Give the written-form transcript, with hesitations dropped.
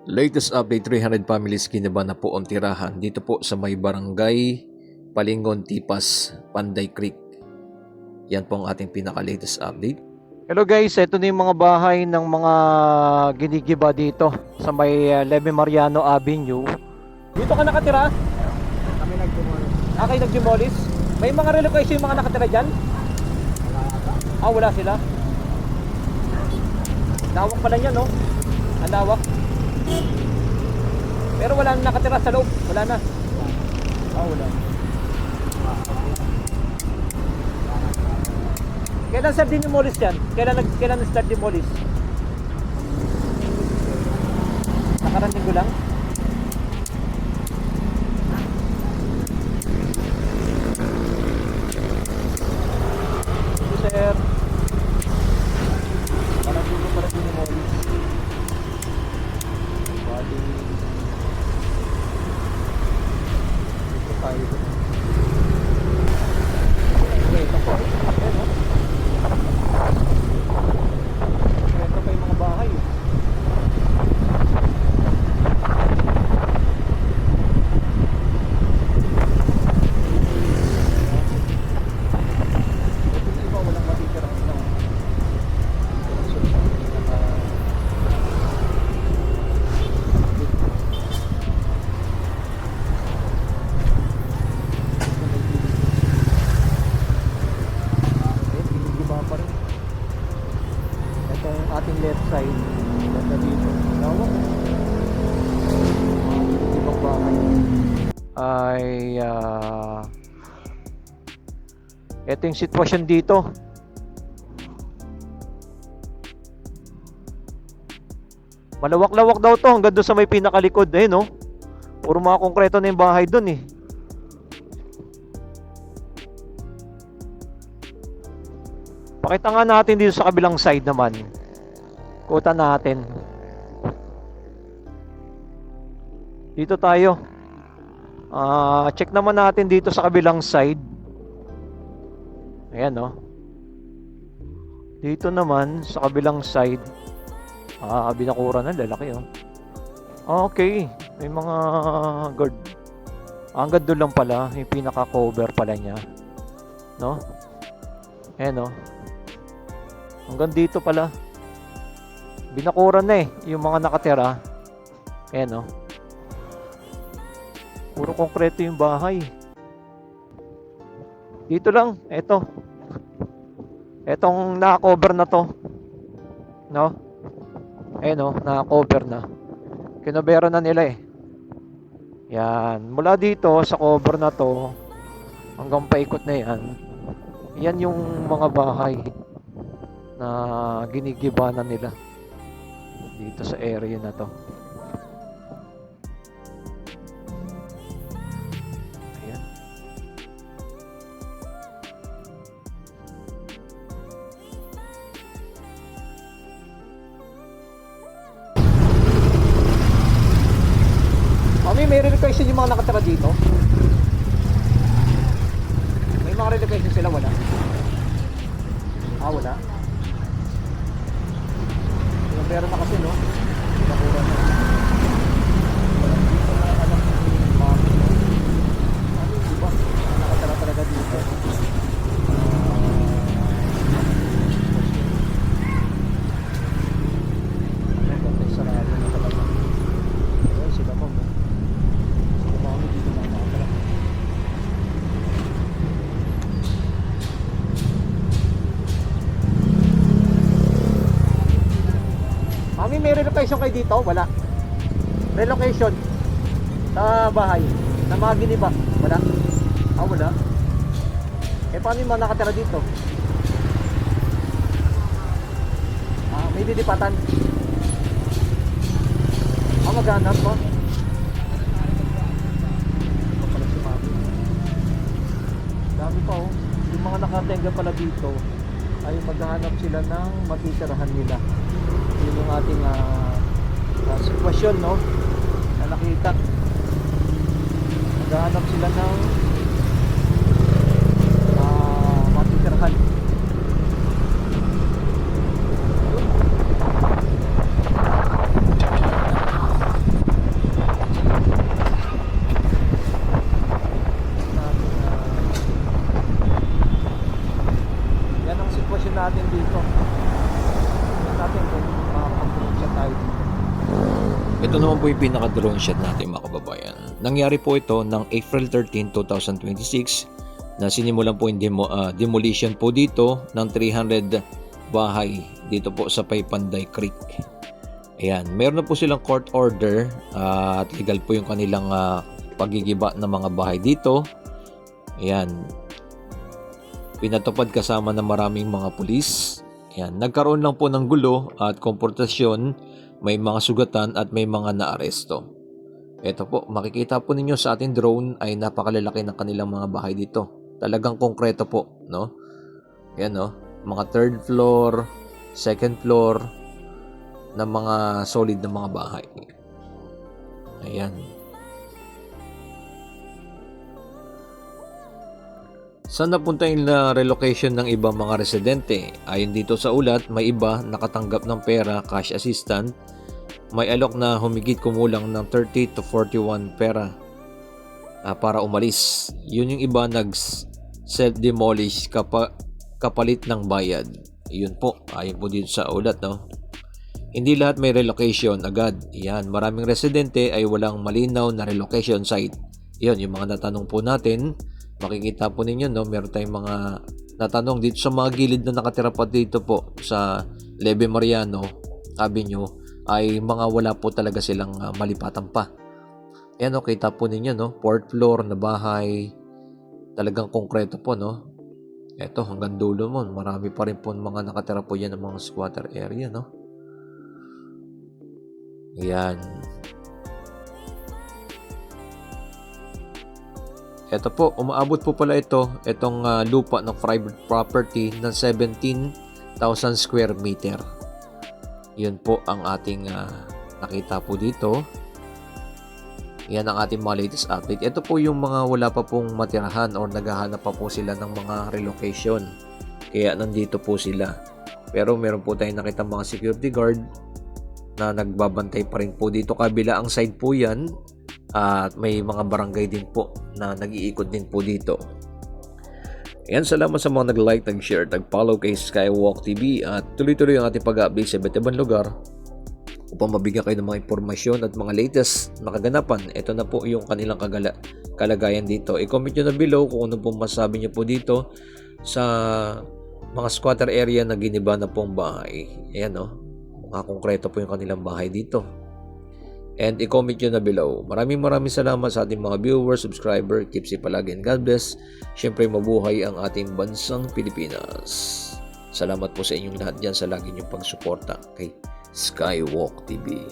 Latest update, 300 families kinaba na po ang tirahan dito po sa may barangay Palingon, Tipas, Panday Creek. Yan po ang ating pinaka-latest update. Hello guys, ito na yung mga bahay ng mga ginigiba dito sa may Leve Mariano Avenue. Dito ka nakatira? Kami nag-demolish. Kayo nag-demolish? May mga relocation yung mga nakatira dyan? Wala sila. Lawak pala niya, no? Ang lawak. Pero wala na nakatira sa loob. Wala na. Wala. Kailan sir din-demolish yan? Kailan na-start demolish? Nakarang linggo lang? Ito sir. Nakarang linggo pala din-demolish. Bali. Ito tayo. Okay, ito po. Okay, no? Ito pa yung mga bahay. Ito iba walang matitira na. Pa rin. Itong ating left side ganda dito lawak ibang bahay ay ito yung sitwasyon dito. Malawak-lawak daw to hanggang doon sa may pinakalikod no? Puro mga konkreto na yung bahay doon Pakita nga natin dito sa kabilang side naman. Kuta natin. Dito tayo. Check naman natin dito sa kabilang side. Ayan Dito naman sa kabilang side. Binakura na, lalaki Okay, may mga guard. Hanggang doon lang pala, yung pinaka-cover pala niya. No? Ayan hanggang dito pala. Binakuran na yung mga nakatira. Ayan puro konkreto yung bahay. Dito lang, eto. Etong naka-cover na to. No? Ayan naka-cover na. Kinobera na nila Yan. Mula dito sa cover na to hanggang paikot na yan. Yan yung mga bahay na ginigiba na nila dito sa area na to. Ayan. May relocation yung mga nakatira dito? May mga relocation sila, wala? Wala. Pero na kasi nakura na. Dito na alam diba? Nakatara talaga dito. Ganda yung sarado na talaga. Ayan sila mo. Sila mami dito na nakatara. Mami, may relocation kayo dito? Wala. Relocation sa bahay na mga giniba? Wala. Wala. Paano yung mga nakatira dito? May didipatan. Maghanap mo? Ito pala si Mami. Dami pa yung mga nakatenga pala dito ay maghahanap sila ng matitirahan nila. Yun yung ating sitwasyon na nakita. Maghahanap sila ng matitirahan. Ito naman po yung pinaka-drone shot natin mga kababayan. Nangyari po ito ng April 13, 2026 na sinimulan po yung demolition po dito ng 300 bahay dito po sa Panday Creek. Ayan, meron na po silang court order at legal po yung kanilang pagigiba ng mga bahay dito. Ayan, pinatupad kasama ng maraming mga pulis. Ayan, nagkaroon lang po ng gulo at komportasyon, may mga sugatan at may mga naaresto. Ito po, makikita po ninyo sa ating drone ay napakalalaki ng kanilang mga bahay dito. Talagang konkreto po, no? Ayan, no? Mga third floor, second floor na mga solid na mga bahay. Ayan. Saan napunta yung relocation ng ibang mga residente? Ayon dito sa ulat, may iba nakatanggap ng pera, cash assistant. May alok na humigit kumulang ng 30 to 41 pera para umalis. Yun yung iba nag-self-demolish kapalit ng bayad. Yun po, ayon po dito sa ulat, no? Hindi lahat may relocation agad. Yan, maraming residente ay walang malinaw na relocation site. Yun, yung mga natanong po natin, makikita po ninyo, no? Meron tayong mga natanong dito sa mga gilid na nakatira pa dito po sa Leve Mariano Avenue ay mga wala po talaga silang malipatan pa. Yan, no? Kita po ninyo, no? Fourth floor na bahay. Talagang konkreto po, no? Eto, hanggang dulo mo, marami pa rin po mga nakatira po yan ng mga squatter area, no? Yan. Ito po, umaabot po pala itong lupa ng private property ng 17,000 square meter. Yun po ang ating nakita po dito. Yan ang ating mga latest update. Ito po yung mga wala pa pong matirahan or naghahanap pa po sila ng mga relocation. Kaya nandito po sila. Pero meron po tayong nakita mga security guard na nagbabantay pa rin po dito. Kabila ang side po yan. At may mga barangay din po na nag-iikot din po dito. Ayan, salamat sa mga nag-like, nag-share, nag-follow kay Skywalk TV at tuloy-tuloy ang ating pag-update sa iba't ibang lugar upang mabigyan kayo ng mga impormasyon at mga latest na kaganapan. Ito na po yung kanilang kalagayan dito. I-comment nyo na below kung ano po masabi nyo po dito sa mga squatter area na giniba na pong bahay. Ayan, no? Mga konkreto po yung kanilang bahay dito. And i-comment nyo na below. Maraming salamat sa ating mga viewers, subscriber. Keep safe palagi and God bless. Siyempre mabuhay ang ating bansang Pilipinas. Salamat po sa inyong lahat dyan sa lagi nyong pagsuporta kay Skywalk TV.